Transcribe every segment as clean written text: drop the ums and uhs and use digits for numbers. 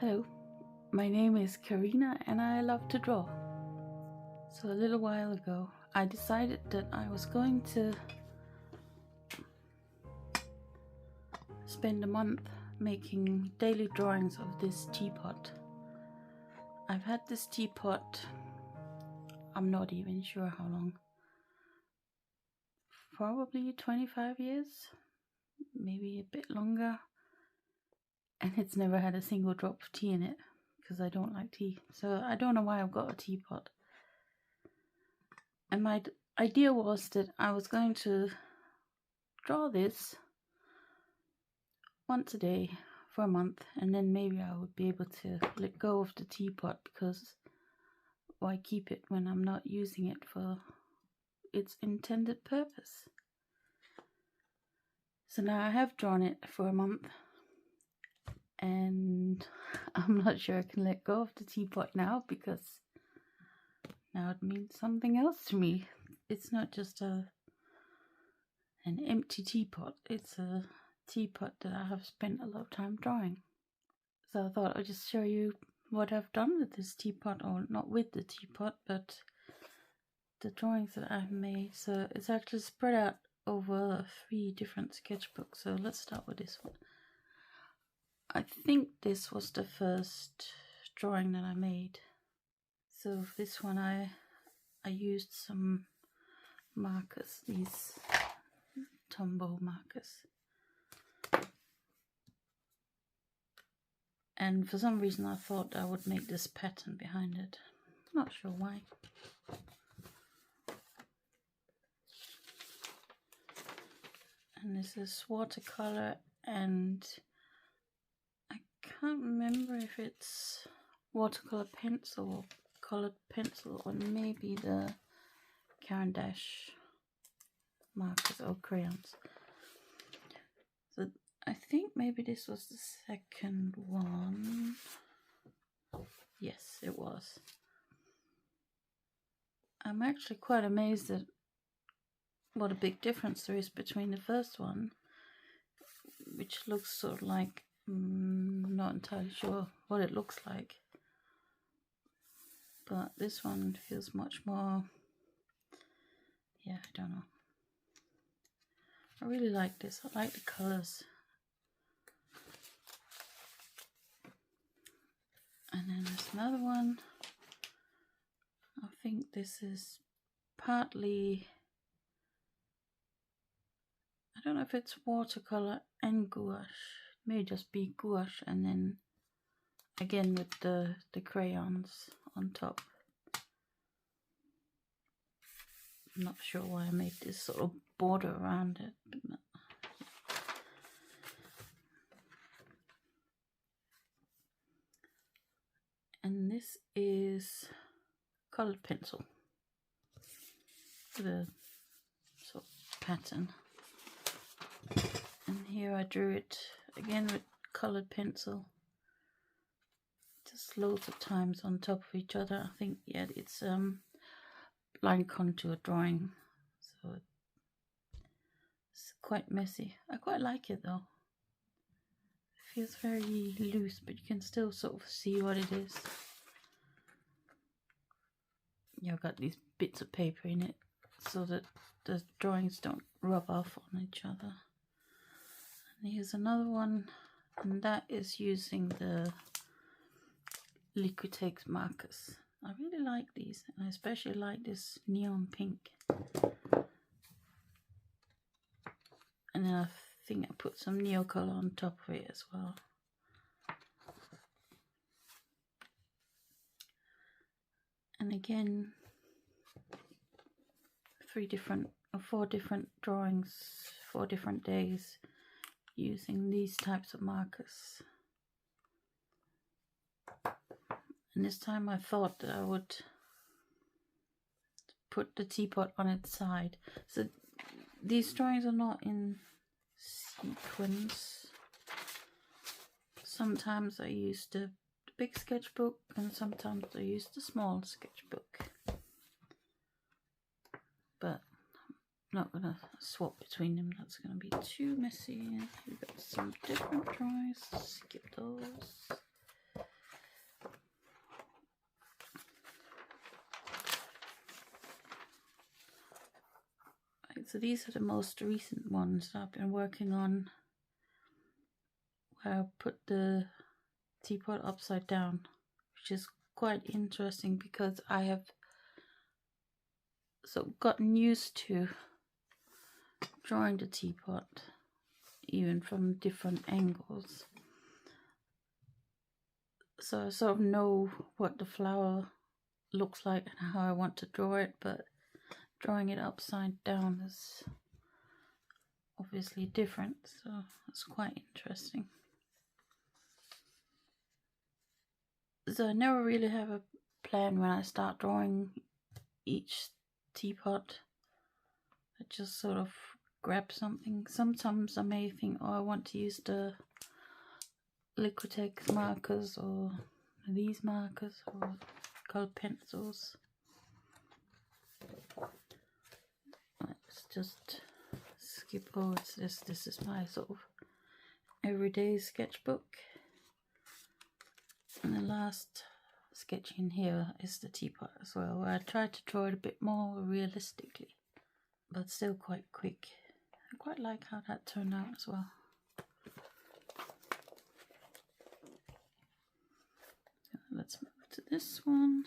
Hello, my name is Carina and I love to draw. So a little while ago I decided that I was going to spend a month making daily drawings of this teapot. I've had this teapot, I'm not even sure how long, probably 25 years, maybe a bit longer, and it's never had a single drop of tea in it because I don't like tea. So I don't know why I've got a teapot. And my idea was that I was going to draw this once a day for a month, and then maybe I would be able to let go of the teapot, because why keep it when I'm not using it for its intended purpose? So now I have drawn it for a month and I'm not sure I can let go of the teapot now, because now it means something else to me. It's not just an empty teapot, it's a teapot that I have spent a lot of time drawing. So I thought I'd just show you what I've done with this teapot, or not with the teapot, but the drawings that I've made. So it's actually spread out over 3 different sketchbooks. So let's start with this one. I think this was the first drawing that I made. So for this one I used some markers, these Tombow markers. And for some reason I thought I would make this pattern behind it. Not sure why. And this is watercolor, and I can't remember if it's watercolor pencil or colored pencil, or maybe the Caran markers or crayons. So I think maybe this was the second one. Yes, it was. I'm actually quite amazed at what a big difference there is between the first one, which looks sort of like, not entirely sure what it looks like, but this one feels much more, yeah, I don't know. I really like this. I like the colors. And then there's another one. I think this is partly, I don't know if it's watercolor and gouache. It may just be gouache, and then again with the crayons on top. I'm not sure why I made this sort of border around it, but no. And this is colored pencil with a sort of pattern. And here I drew it again with colored pencil, just loads of times on top of each other. I think, yeah, it's line contour drawing, so it's quite messy. I quite like it though. It feels very loose, but you can still sort of see what it is. Yeah, I've got these bits of paper in it so that the drawings don't rub off on each other. And here's another one, and that is using the Liquitex markers. I really like these, and I especially like this neon pink. And then I think I put some Neocolor on top of it as well. And again, 4 different drawings, 4 different days, using these types of markers. And this time I thought that I would put the teapot on its side. So these drawings are not in sequence. Sometimes I use the big sketchbook, and sometimes I use the small sketchbook. But I'm not going to swap between them, that's going to be too messy. We've got some different drawings, skip those. So these are the most recent ones I've been working on, where I put the teapot upside down, which is quite interesting because I have gotten used to drawing the teapot even from different angles. So I sort of know what the flower looks like and how I want to draw it, but drawing it upside down is obviously different, so it's quite interesting. So I never really have a plan when I start drawing each teapot. I just sort of grab something. Sometimes I may think, oh, I want to use the Liquitex markers or these markers or colored pencils. Let's just skip over this. This is my sort of everyday sketchbook. And the last sketch in here is the teapot as well, where I tried to draw it a bit more realistically, but still quite quick. I quite like how that turned out as well. Let's move to this one.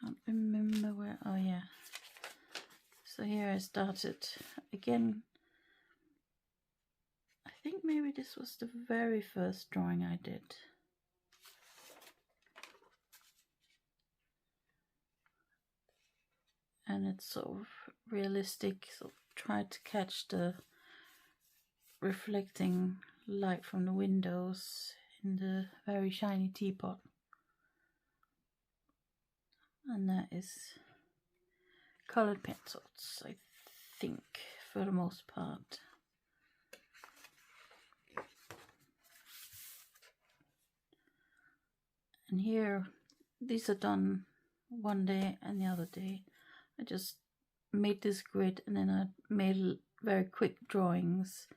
Can't remember where, oh yeah. So here I started again. I think maybe this was the very first drawing I did. And it's sort of realistic, sort of tried to catch the reflecting light from the windows in the very shiny teapot. And that is colored pencils, I think, for the most part. And here, these are done one day and the other day. I just made this grid and then I made very quick drawings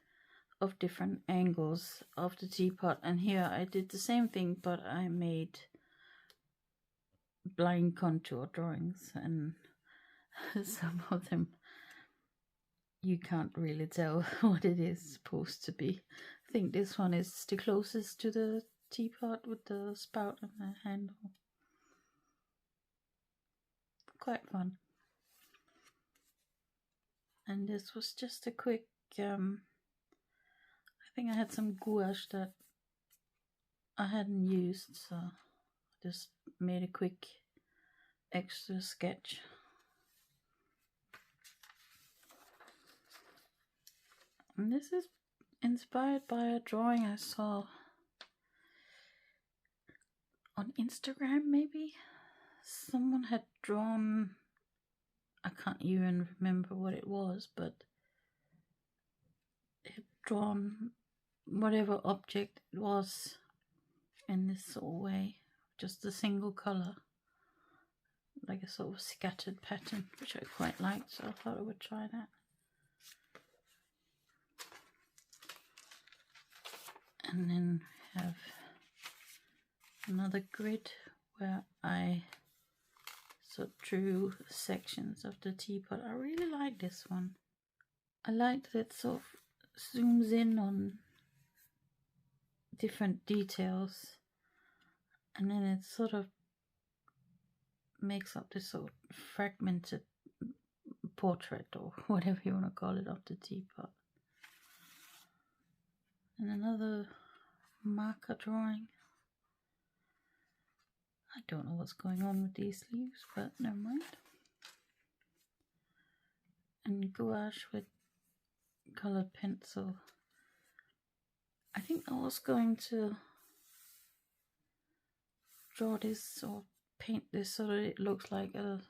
of different angles of the teapot. And here I did the same thing, but I made blind contour drawings, and some of them you can't really tell what it is supposed to be. I think this one is the closest to the teapot with the spout and the handle. Quite fun. And this was just a quick, I think I had some gouache that I hadn't used, so I just made a quick extra sketch. And this is inspired by a drawing I saw on Instagram, maybe. Someone had drawn, I can't even remember what it was, but they had drawn whatever object it was in this sort of way, just a single colour, like a sort of scattered pattern, which I quite liked, so I thought I would try that. And then we have another grid where I sort of drew sections of the teapot. I really like this one. I like that it sort of zooms in on different details and then it sort of makes up this sort of fragmented portrait or whatever you want to call it of the teapot. And another marker drawing. I don't know what's going on with these leaves, but never mind. And gouache with colored pencil. I think I was going to draw this or paint this so that it looks like a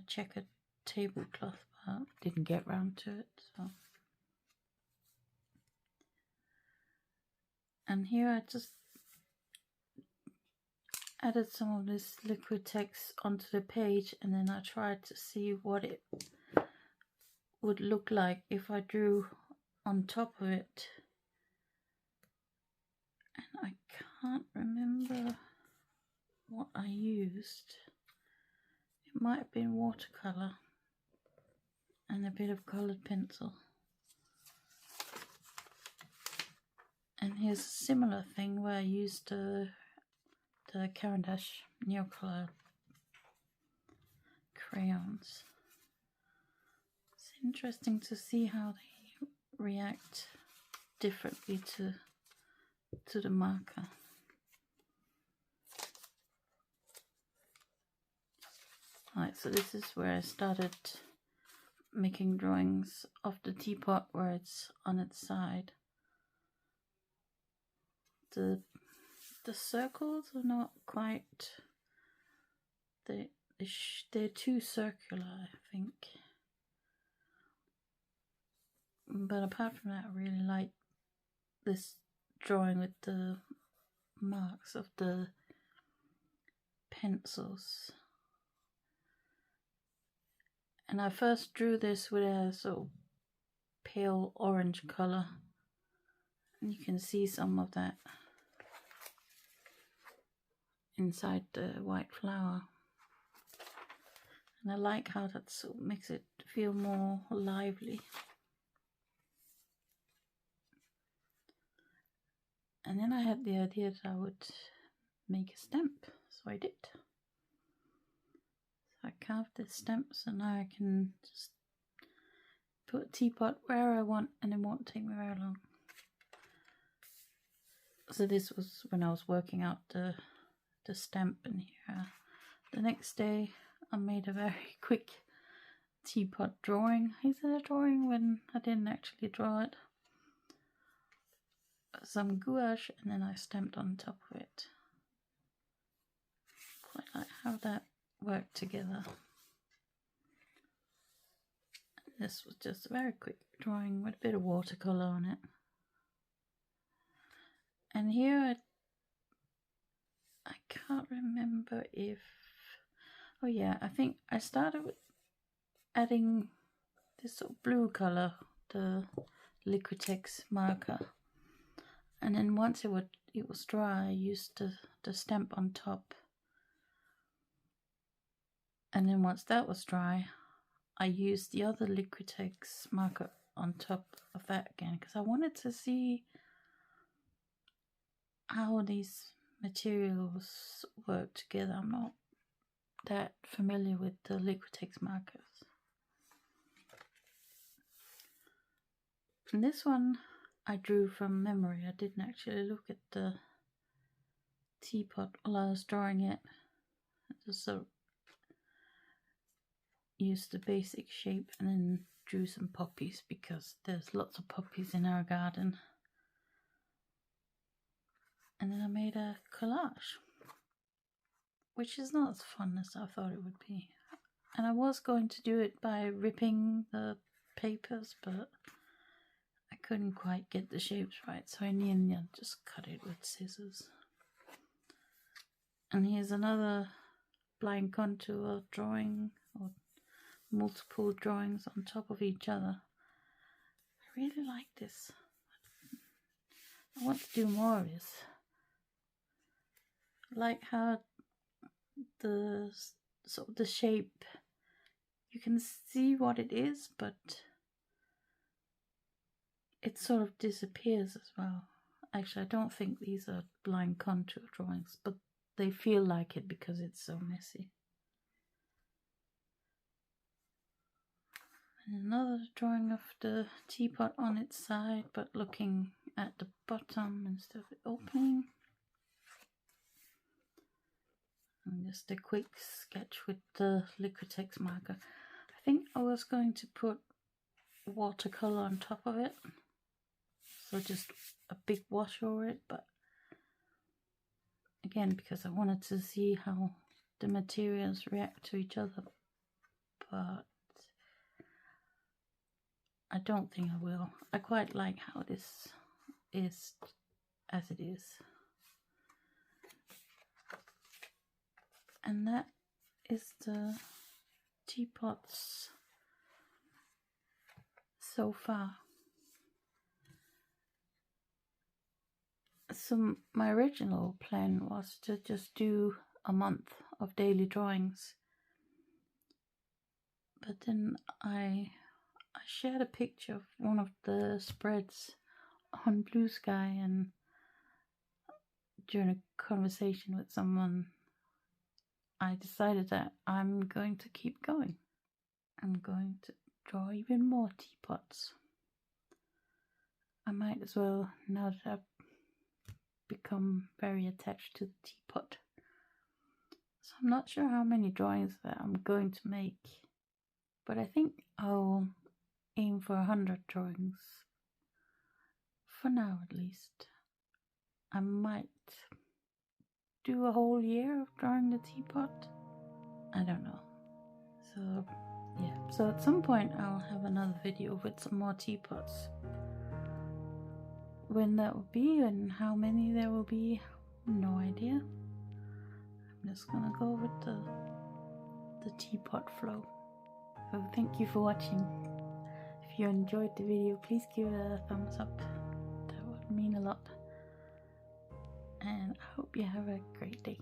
checkered tablecloth, but didn't get round to it. So. And here I just added some of this liquid text onto the page, and then I tried to see what it would look like if I drew on top of it. And I can't remember what I used. It might have been watercolour and a bit of coloured pencil. And here's a similar thing where I used the Caran Neocolor crayons. It's interesting to see how they react differently to the marker. Alright, so this is where I started making drawings of the teapot where it's on its side. The circles are not quite, they're too circular, I think. But apart from that, I really like this drawing with the marks of the pencils. And I first drew this with a sort of pale orange colour, and you can see some of that inside the white flower. And I like how that sort of makes it feel more lively. And then I had the idea that I would make a stamp, so I did. So I carved this stamp, so now I can just put a teapot where I want and it won't take me very long. So this was when I was working out the stamp in here. The next day I made a very quick teapot drawing. Is it a drawing when I didn't actually draw it? Some gouache and then I stamped on top of it. Quite like how that worked together. This was just a very quick drawing with a bit of watercolour on it. And here I can't remember if, oh yeah, I think I started with adding this sort of blue colour, the Liquitex marker. And then once it was dry, I used the stamp on top. And then once that was dry, I used the other Liquitex marker on top of that again, because I wanted to see how these materials work together. I'm not that familiar with the Liquitex markers. And this one I drew from memory. I didn't actually look at the teapot while I was drawing it. I just sort of used the basic shape and then drew some poppies because there's lots of poppies in our garden. And then I made a collage, which is not as fun as I thought it would be. And I was going to do it by ripping the papers, but I couldn't quite get the shapes right, so in the end I just cut it with scissors. And here's another blind contour drawing, or multiple drawings on top of each other. I really like this. I want to do more of this. I like how the sort of the shape, you can see what it is, but it sort of disappears as well. Actually, I don't think these are blind contour drawings, but they feel like it because it's so messy. And another drawing of the teapot on its side, but looking at the bottom instead of it opening. And just a quick sketch with the Liquitex marker. I think I was going to put watercolour on top of it, so just a big wash over it, but again, because I wanted to see how the materials react to each other, but I don't think I will. I quite like how this is as it is. And that is the teapots so far. So my original plan was to just do a month of daily drawings, But then I shared a picture of one of the spreads on Blue Sky, and during a conversation with someone, I decided that I'm going to keep going. I'm going to draw even more teapots. I might as well, now that I've become very attached to the teapot. So I'm not sure how many drawings that I'm going to make, but I think I'll aim for 100 drawings. For now, at least. I might do a whole year of drawing the teapot. I don't know. So, yeah. So at some point I'll have another video with some more teapots. When that will be and how many there will be, no idea. I'm just gonna go with the teapot flow. So thank you for watching. If you enjoyed the video, please give it a thumbs up. That would mean a lot. And I hope you have a great day.